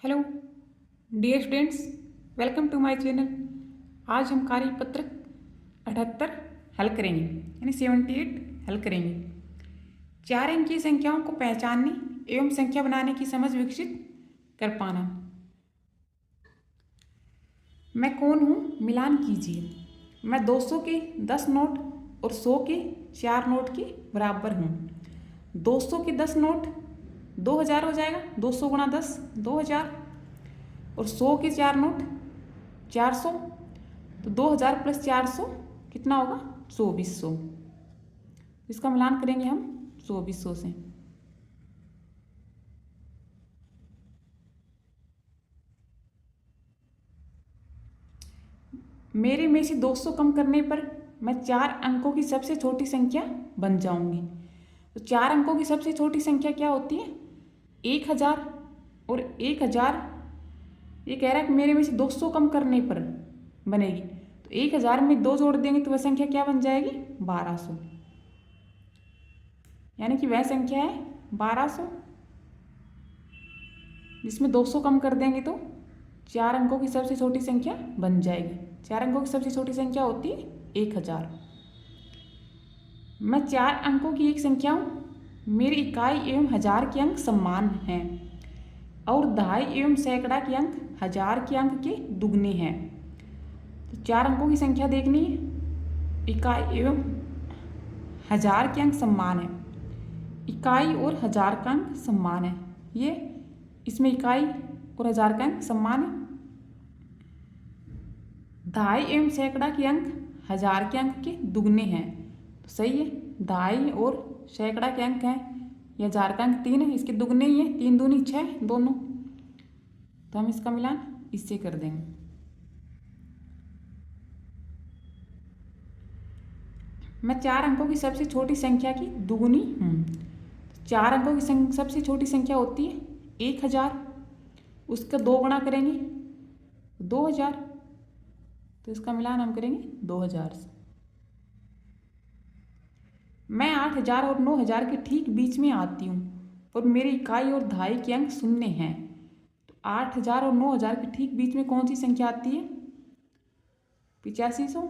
Hello dear students, welcome to my channel. आज हम कार्यपत्रक 78 हल करेंगे, यानी 78 हल करेंगे। 4 अंक की संख्याओं को पहचानने एवं संख्या बनाने की समझ विकसित कर पाना। मैं कौन हूँ, मिलान कीजिए। मैं 200 के 10 नोट और 100 के 4 नोट के बराबर हूँ। 200 के 10 नोट 2000 हो जाएगा, 200 गुणा 10 2000, और 100 के 4 नोट 400, तो 2000 प्लस 400 कितना होगा, 2400। इसका मिलान करेंगे हम 2400 से। मेरे में से 200 कम करने पर मैं 4 अंकों की सबसे छोटी संख्या बन जाऊंगी। तो 4 अंकों की सबसे छोटी संख्या क्या होती है, 1000 और 1000। ये कह रहा है कि मेरे में से 200 कम करने पर बनेगी, तो 1000 में 2 जोड़ देंगे तो वह संख्या क्या बन जाएगी, 1200। यानी कि वह संख्या है 1200, जिसमें 200 कम कर देंगे तो 4 अंकों की सबसे छोटी संख्या बन जाएगी। 4 अंकों की सबसे छोटी संख्या होती है 1000। मैं 4 अंकों की एक संख्या हूँ। मेरी इकाई एवं हजार के अंक समान हैं और दहाई एवं सैकड़ा के अंक हजार के अंक के दुगने हैं। तो 4 अंकों की संख्या देखनी है, इकाई एवं हजार के अंक समान है। इकाई और हजार का अंक समान है, ये इसमें इकाई और हजार का अंक समान है। दहाई एवं सैकड़ा के अंक हजार के अंक के दुगने हैं, तो सही है। दहाई और सैकड़ा के अंक हैं, ये हजार का अंक 3 है, इसके दुगने ही है, 3 दूनी 6 दोनों। तो हम इसका मिलान इससे कर देंगे। मैं 4 अंकों की सबसे छोटी संख्या की दुगुनी हूँ। 4 अंकों की सबसे छोटी संख्या होती है 1000, उसका 2 गुणा करेंगे 2000, तो इसका मिलान हम करेंगे 2000 से। मैं 8000 और 9000 के ठीक बीच में आती हूँ और मेरी इकाई और दहाई के अंक शून्य हैं। तो 8000 और 9000 के ठीक बीच में कौन सी संख्या आती है, 8500,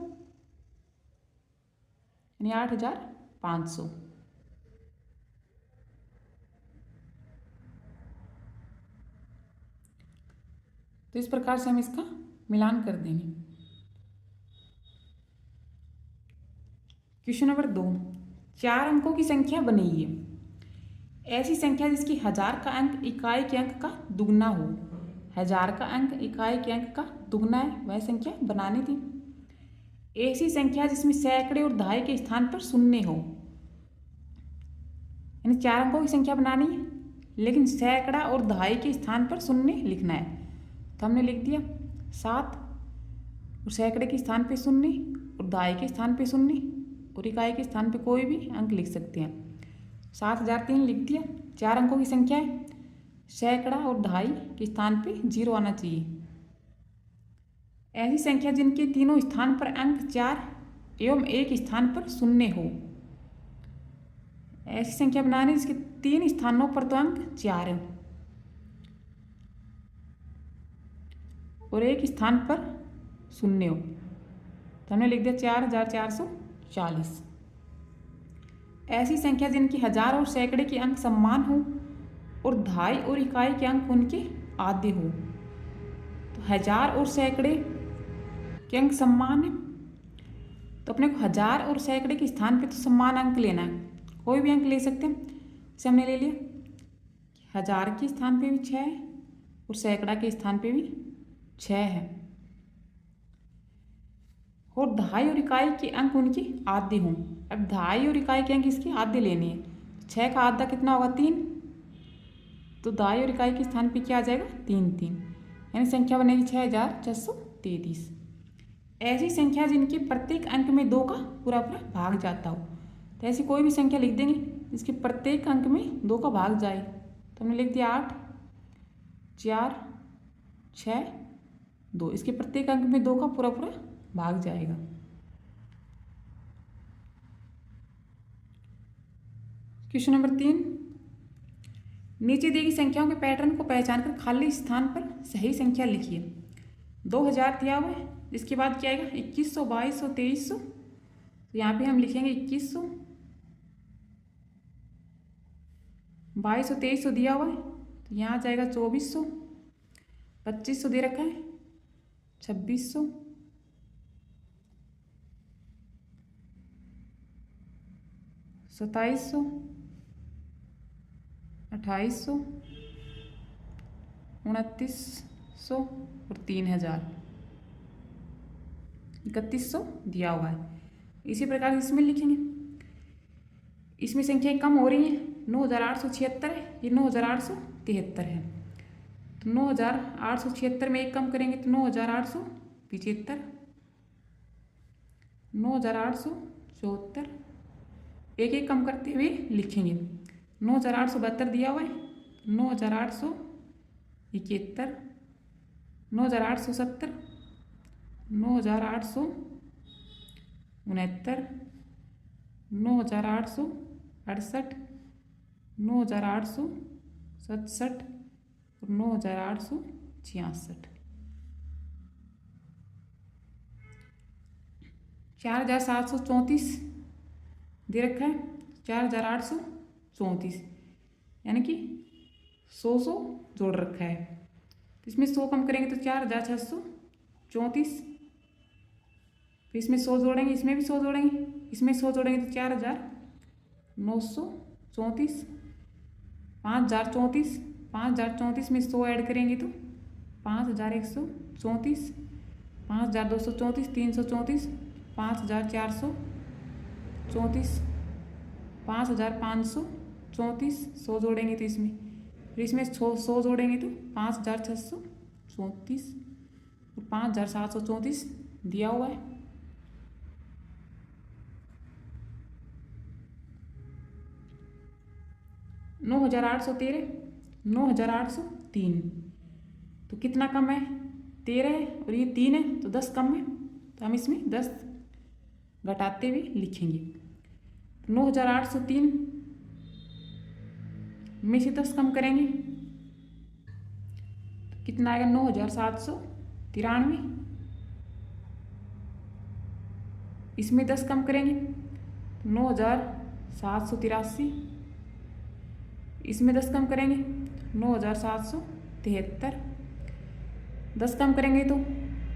यानी 8500। तो इस प्रकार से हम इसका मिलान कर देंगे। क्वेश्चन नंबर 2, 4 अंकों की संख्या बनाइए। ऐसी संख्या जिसकी हजार का अंक इकाई के अंक का दुगना हो। हजार का अंक इकाई के अंक का दुगना है, वह संख्या बनानी थी। ऐसी संख्या जिसमें सैकड़े और दहाई के स्थान पर शून्य हो, यानी 4 अंकों की संख्या बनानी है लेकिन सैकड़ा और दहाई के स्थान पर शून्य लिखना है। तो हमने लिख दिया 7, और सैकड़े के स्थान पे 0 और दहाई के स्थान पे 0 और इकाई के स्थान पे कोई भी अंक लिख सकते हैं। 7003 लिख दिया। 4 अंकों की संख्या है, सैकड़ा और दहाई के स्थान पे 0 आना चाहिए। ऐसी संख्या जिनके तीनों स्थान पर अंक 4 एवं एक स्थान पर 0 हो। ऐसी संख्या बनाने जिसके 3 स्थानों पर तो अंक 4 है और एक स्थान पर 0 हो, तो हमने लिख दिया 4440। ऐसी संख्या जिनके हजार और सैकड़े के अंक समान हो और दहाई और इकाई के अंक उनके आधे हो। तो हजार और सैकड़े के अंक समान है, तो अपने को हजार और सैकड़े के स्थान पे तो समान अंक लेना है, कोई भी अंक ले सकते हैं। जैसे हमने ले लिया हजार के स्थान पे भी 6 है और सैकड़ा के स्थान पे भी 6 है, और दहाई और इकाई के अंक उनके आधे हों। अब दहाई और इकाई के अंक इसके आधे लेने हैं। 6 का आधा कितना होगा, 3, तो दहाई और इकाई के स्थान पे क्या आ जाएगा, 3 3, यानी संख्या बनेगी 6433। ऐसी संख्या जिनके प्रत्येक अंक में 2 का पूरा पूरा भाग जाता हो। तो ऐसी कोई भी संख्या लिख देंगे जिसके प्रत्येक अंक में 2 का भाग जाए। तो हमने लिख दिया 8 4 6 2, इसके प्रत्येक अंक में 2 का पूरा पूरा भाग जाएगा। क्वेश्चन नंबर 3, नीचे दी गई संख्याओं के पैटर्न को पहचान कर खाली स्थान पर सही संख्या लिखिए। 2000 दिया हुआ है, इसके बाद क्या आएगा 2100, 2200, 2300। तो यहाँ पे हम लिखेंगे 2100, 2200, 2300 दिया हुआ है, तो यहाँ जाएगा 2400, 2500 दे रखा है, 2600, 2700, 2800, 2900 और 3000, 3100 दिया हुआ है। इसी प्रकार इसमें लिखेंगे। इसमें संख्याएं कम हो रही हैं। 9876 है, ये 9873 है। तो 9876 में एक कम करेंगे तो 9875, 9874, एक एक कम करते हुए लिखेंगे। 9872 दिया हुआ है, 9871, 9870, 9869, 9868, 9867 और 9866। 4734 दे रखा है, 4834, यानी कि 100 जोड़ रखा है। तो इसमें 100 कम करेंगे तो 4634, फिर इसमें 100 जोड़ेंगे, इसमें भी 100 जोड़ेंगे, इसमें 100 जोड़ेंगे तो 4934, 5034, 5034 में 100 ऐड करेंगे तो 5134, 5234, 334, 5434, 5534, 100 जोड़ेंगे तो इसमें, फिर इसमें 100 जोड़ेंगे तो 5634 और 5734 दिया हुआ है। 9813, 9803, तो कितना कम है 13 है और ये 3 है, तो 10 कम है, तो हम इसमें 10 घटाते हुए लिखेंगे। 9803 में से 10 कम करेंगे तो कितना आएगा 9793, इसमें 10 कम करेंगे 9783, इसमें 10 कम करेंगे 9773, 10 कम करेंगे तो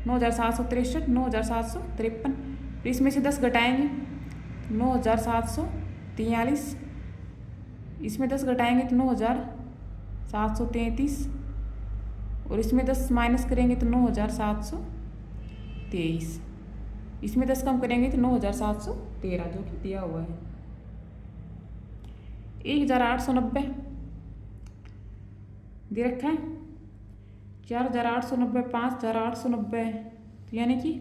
9763, 9753, फिर इसमें से 10 घटाएंगे 9743, इसमें 10 घटाएंगे तो 9733 और इसमें 10 माइनस करेंगे तो 9723, इसमें 10 कम करेंगे तो 9713 जो कि दिया हुआ है। 1890 दे रखा है, 4890, 5890, तो यानी कि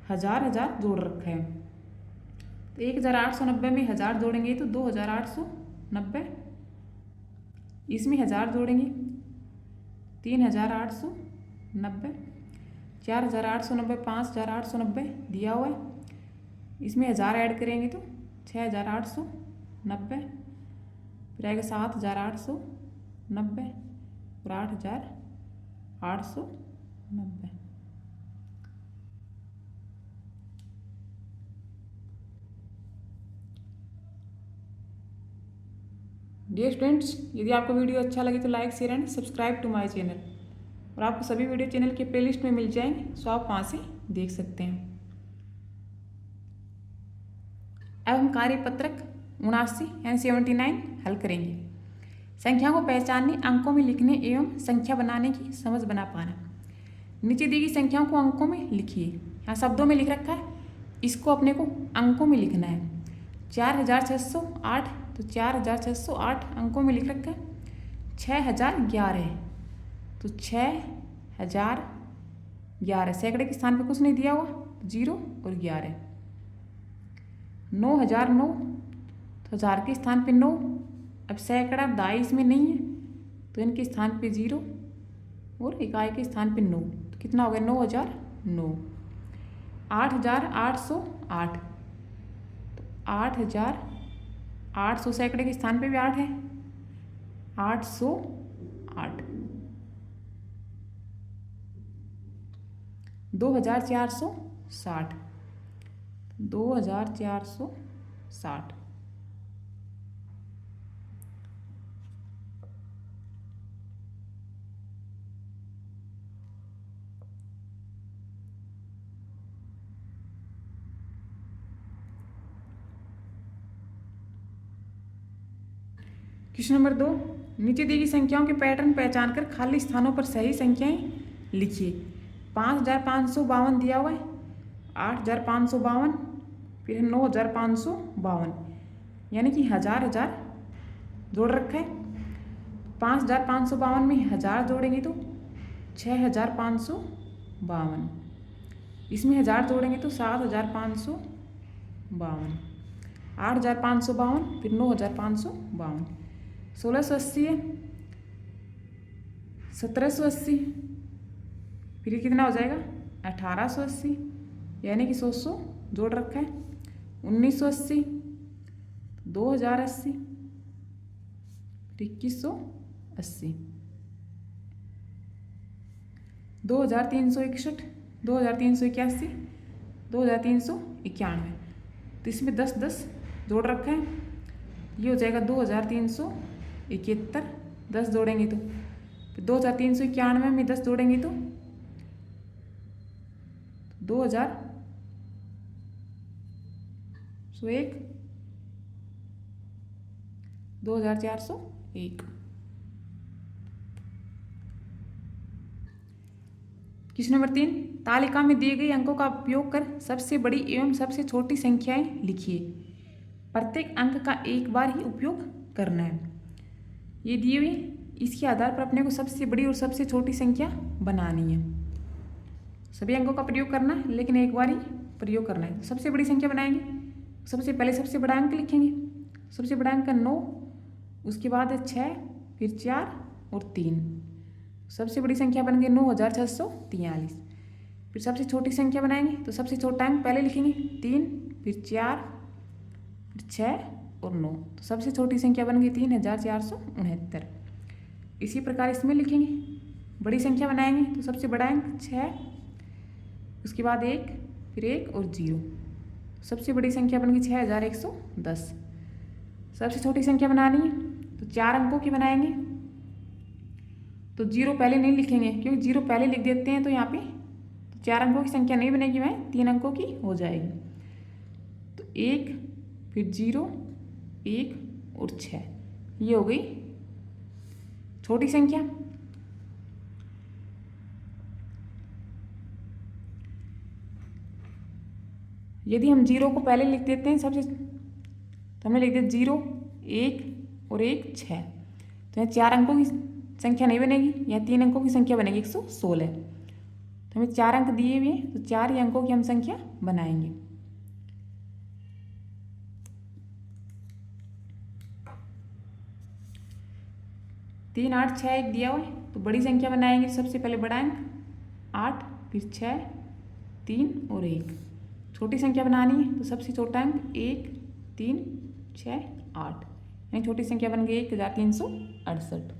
1000 जोड़ रखा है। तो 1890 में 1000 जोड़ेंगे तो 2890, इसमें 1000 जोड़ेंगे 3890, 4890, 5890 दिया हुआ है, इसमें 1000 ऐड करेंगे तो 6890, फिर आएगा 7890 और 8890। डियर स्टूडेंट्स, यदि आपको वीडियो अच्छा लगे तो like, share and subscribe to my channel. और आपको सभी वीडियो चैनल के प्लेलिस्ट में मिल जाएंगे, सो आप वहाँ से देख सकते हैं। अब हम कार्यपत्रक 79 यानी 79 हल करेंगे। संख्या को पहचानने, अंकों में लिखने एवं संख्या बनाने की समझ बना पाना। नीचे दी गई संख्याओं को अंकों में लिखिए। यहाँ शब्दों में लिख रखा है, इसको अपने को अंकों में लिखना है। 4608, तो 4608 अंकों में लिख रखा है। 6011 है तो 6011, सैकड़े के स्थान पे कुछ नहीं दिया हुआ, 0 और 11। 9009, तो 1000 के स्थान पे 9, अब सैकड़ा दाई इसमें नहीं है तो इनके स्थान पे 0 और इकाई के स्थान पे 9, तो कितना हो गया 9009। 8808, तो 8800 सैकड़े के स्थान पे भी 8 है, 808, 2460, 2460। क्वेश्चन नंबर 2, नीचे दी गई संख्याओं के पैटर्न पहचान कर खाली स्थानों पर सही संख्याएं लिखिए। 5552 दिया हुआ है, 8552, फिर 9552, यानी कि हजार हजार जोड़ रखा है। 5552 में 1000 जोड़ेंगे तो 6552, इसमें 1000 जोड़ेंगे तो 7552, 8552, फिर 9552, 1680 है, 1780, फिर कितना हो जाएगा 1880, यानी कि 100 जोड़ रखा है। 1980, 2080, 2180, 2361, 2381, 2391, तो इसमें 10 जोड़ रखा है। ये हो जाएगा 2371, 10 जोड़ेंगे तो 2391 में 10 जोड़ेंगे तो 2101, 2401। क्वेश्चन नंबर 3, तालिका में दिए गए अंकों का उपयोग कर सबसे बड़ी एवं सबसे छोटी संख्याएं लिखिए। प्रत्येक अंक का एक बार ही उपयोग करना है। ये दिए हुए, इसके आधार पर अपने को सबसे बड़ी और सबसे छोटी संख्या बनानी है। सभी अंकों का प्रयोग करना है, लेकिन एक बार ही प्रयोग करना है। सबसे बड़ी संख्या बनाएंगे, सबसे पहले सबसे बड़ा अंक लिखेंगे। सबसे बड़ा अंक 9, उसके बाद 6, फिर 4 और 3। सबसे बड़ी संख्या बन गई 9643। फिर सबसे छोटी संख्या बनाएंगे, तो सबसे छोटा अंक पहले लिखेंगे 3, फिर 4, फिर 6 और 9, तो सबसे छोटी संख्या बन गई 3469। इसी प्रकार इसमें लिखेंगे, बड़ी संख्या बनाएंगे तो सबसे बड़ा अंक 6, उसके बाद 1, फिर 1 और 0, सबसे बड़ी संख्या बन गई 6110। सबसे छोटी संख्या बनानी है तो 4 अंकों की बनाएंगे, तो 0 पहले नहीं लिखेंगे, क्योंकि 0 पहले लिख देते हैं तो यहाँ पे 4 अंकों की संख्या नहीं बनेगी, वह 3 अंकों की हो जाएगी। तो 1, फिर 0, 1 और 6, ये हो गई छोटी संख्या। यदि हम 0 को पहले लिख देते हैं सबसे, तो हमने लिख दिया 0, 1 और 1 6, तो यहाँ 4 अंकों की संख्या नहीं बनेगी, यहाँ 3 अंकों की संख्या बनेगी 116। तो हमें 4 अंक दिए हुए हैं, तो 4 ही अंकों की हम संख्या बनाएंगे। तीन 8 6 1 दिया हुआ है, तो बड़ी संख्या बनाएंगे। सबसे पहले बड़ा अंक 8, फिर 6, 3 और 1। छोटी संख्या बनानी है, तो सबसे छोटा अंक 1, 3, 6, 8, यानी छोटी संख्या बन गई 1368।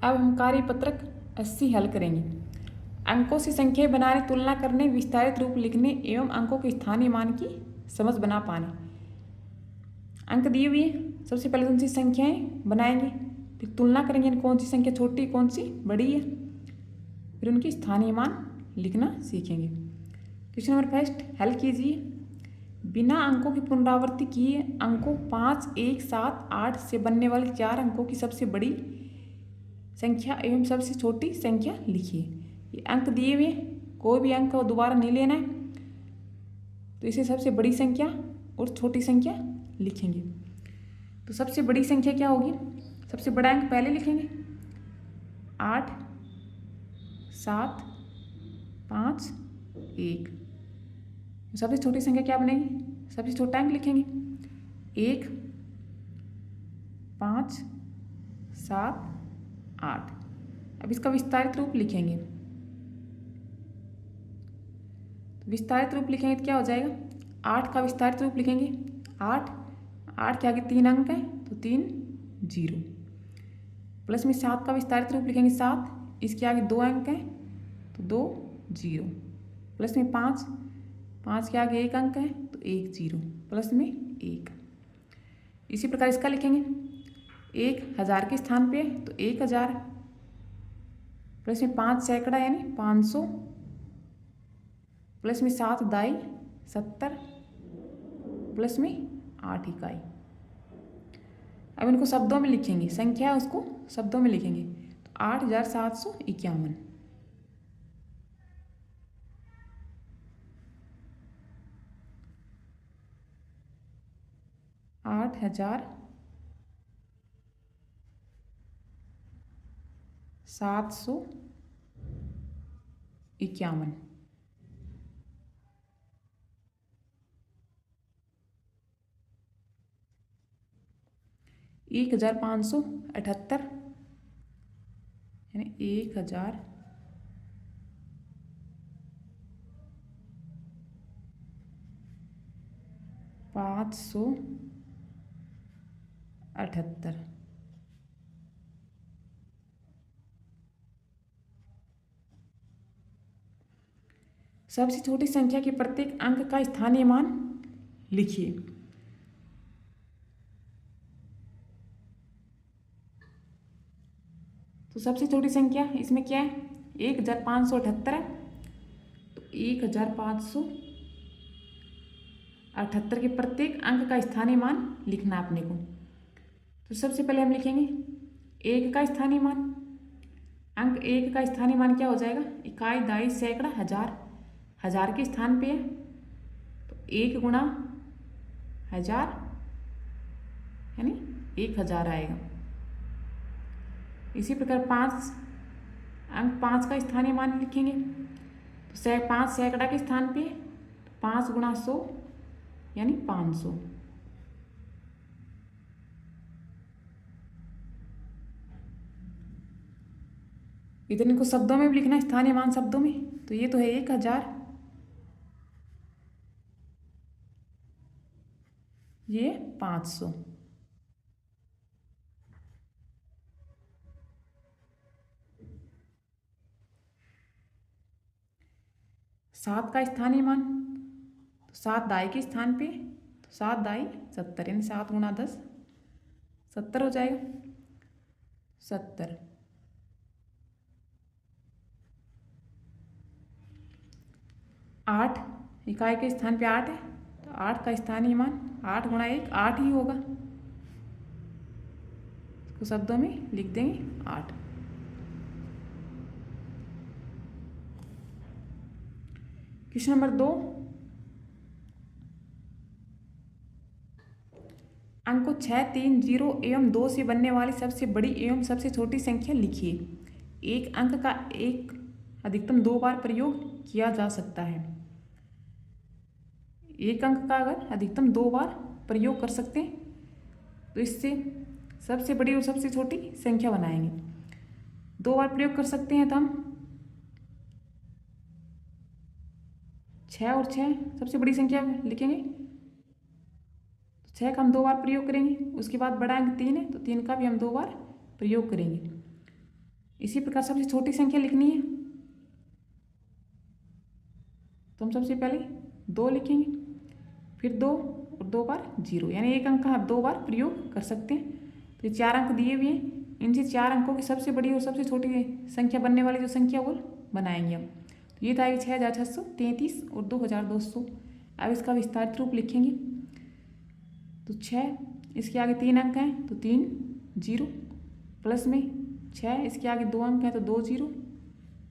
अब हम कार्यपत्रक 80 हल करेंगे। अंकों से संख्याएं बनाने, तुलना करने, विस्तारित रूप लिखने एवं अंकों के स्थानीय मान की समझ बना पाने। अंक दिए हुए हैं, सबसे पहले उनसी संख्याएं बनाएंगे, फिर तुलना करेंगे कौन सी संख्या छोटी कौन सी बड़ी है, फिर उनकी स्थानीय मान लिखना सीखेंगे। क्वेश्चन नंबर 1 हल कीजिए। बिना अंकों की पुनरावृत्ति किए अंकों 5, 1, 7, 8 से बनने वाली 4 अंकों की सबसे बड़ी संख्या एवं सबसे छोटी संख्या लिखिए। ये अंक दिए हुए, कोई भी अंक दोबारा नहीं लेना है, तो इसे सबसे बड़ी संख्या और छोटी संख्या लिखेंगे। तो सबसे बड़ी संख्या क्या होगी, सबसे बड़ा अंक पहले लिखेंगे 8, 7, 5, 1। सबसे छोटी संख्या क्या बनेगी, सबसे छोटा अंक लिखेंगे 1, 5, 7 8। अब इसका विस्तारित रूप लिखेंगे। विस्तारित रूप लिखेंगे तो क्या हो जाएगा, 8 का विस्तारित रूप लिखेंगे 8 8 के आगे 3 अंक है तो 3 0, प्लस में 7 का विस्तारित रूप लिखेंगे 7, इसके आगे 2 अंक हैं तो 2 0, प्लस में 5 5 के आगे 1 अंक है तो 1 0, प्लस में 1। इसी प्रकार इसका लिखेंगे 1000 के स्थान पे तो 1000, प्लस में 5 सैकड़ा यानी 500, प्लस में 7 दाई 70, प्लस में 8 इकाई। अब इनको शब्दों में लिखेंगे, संख्या है उसको शब्दों में लिखेंगे तो 8751। 8751। 1578 यानी 1578। सबसे छोटी संख्या के प्रत्येक अंक का स्थानीय मान लिखिए। तो सबसे छोटी संख्या इसमें क्या है, 1578 है तो 1578 के प्रत्येक अंक का स्थानीय मान लिखना अपने को। तो सबसे पहले हम लिखेंगे 1 का स्थानीय मान। अंक 1 का स्थानीय मान क्या हो जाएगा, इकाई दाई सैकड़ा हजार, हजार के स्थान पे है तो 1 गुणा 1000 यानी 1000 आएगा। इसी प्रकार 5 अंक 5 का स्थानीय मान लिखेंगे तो 5 सैकड़ा के स्थान पे 5 गुणा 100 यानी 500। इतने को शब्दों में भी लिखना है, स्थानीय मान शब्दों में। तो ये तो है 1000, ये 500। 7 का स्थानीय मान तो 7 दाई के स्थान पे तो 7 दाई 70 यानी 7 गुणा 10 70 हो जाएगा 70। 8 इकाई के स्थान पे 8 है तो 8 का स्थानीय मान 8 गुणा 1 8 ही होगा। इसको शब्दों में लिख देंगे 8। क्वेश्चन नंबर 2, अंक 6 3 0 एवं 2 से बनने वाली सबसे बड़ी एवं सबसे छोटी संख्या लिखिए। एक अंक का एक अधिकतम 2 बार प्रयोग किया जा सकता है। एक अंक का अगर अधिकतम 2 बार प्रयोग कर सकते हैं तो इससे सबसे बड़ी और सबसे छोटी संख्या बनाएंगे। 2 बार प्रयोग कर सकते हैं तो हम 6 और 6 सबसे बड़ी संख्या लिखेंगे। 6 का हम 2 बार प्रयोग करेंगे, उसके बाद बड़ा अंक 3 है तो 3 का भी हम 2 बार प्रयोग करेंगे। इसी प्रकार सबसे छोटी संख्या लिखनी है तो हम सबसे पहले 2 लिखेंगे, फिर 2 और 2 बार 0 यानी एक अंक का आप 2 बार प्रयोग कर सकते हैं। तो ये 4 अंक दिए हुए हैं, इनसे 4 अंकों की सबसे बड़ी और सबसे छोटी संख्या बनने वाली जो संख्या वो बनाएंगे हम। तो ये तो आएगी 6633 और 2200। अब इसका विस्तारित रूप लिखेंगे तो 6 इसके आगे 3 अंक हैं तो 3 0, प्लस में 6 इसके आगे 2 अंक हैं तो 2 0,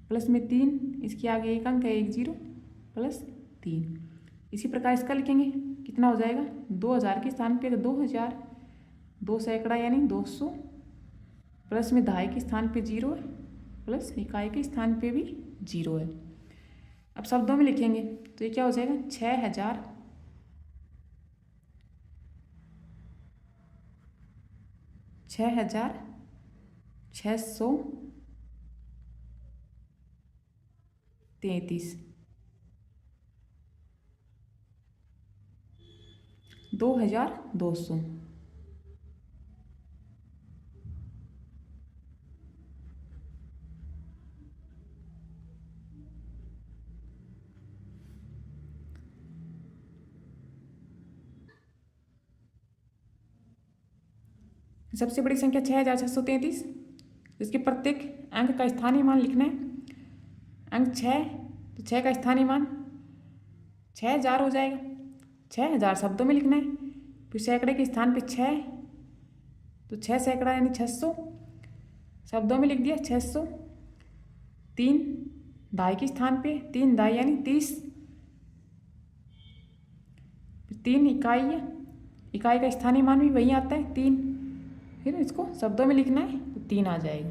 प्लस में 3 इसके आगे 1 अंक है 1 0, प्लस 3। इसी प्रकार इसका लिखेंगे कितना हो जाएगा, 2000 के स्थान पे 2000, 2 सैकड़ा यानी 200, प्लस में दहाई के स्थान पे 0 है, प्लस इकाई के स्थान पे भी 0 है। अब शब्दों में लिखेंगे तो ये क्या हो जाएगा 6000 6000 633, 2200। सबसे बड़ी संख्या 6633, इसके प्रत्येक अंक का स्थानीय मान लिखना है। अंक 6, तो 6 का स्थानीय मान 6000 हो जाएगा। 6000 शब्दों में लिखना है। फिर सैकड़े के स्थान पे 6, तो 6 सैकड़ा यानी 600 शब्दों में लिख दिया 600। 3 दाई के स्थान पे 3 दाई यानी 30। 3 इकाई है, इकाई का स्थानीय मान भी वही आता है 3। फिर इसको शब्दों में लिखना है तो 3 आ जाएगा।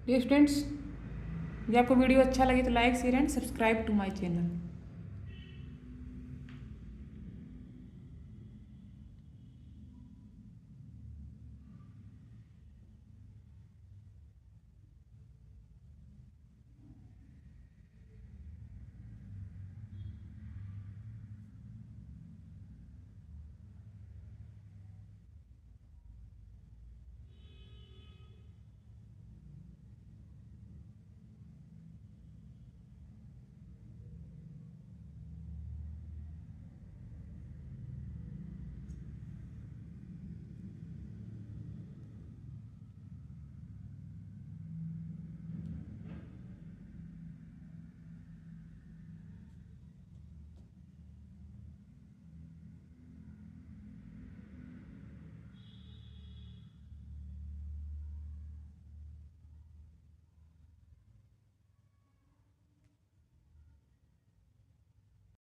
डियर स्टूडेंट्स, यदि आपको वीडियो अच्छा लगे तो like share and subscribe to my channel.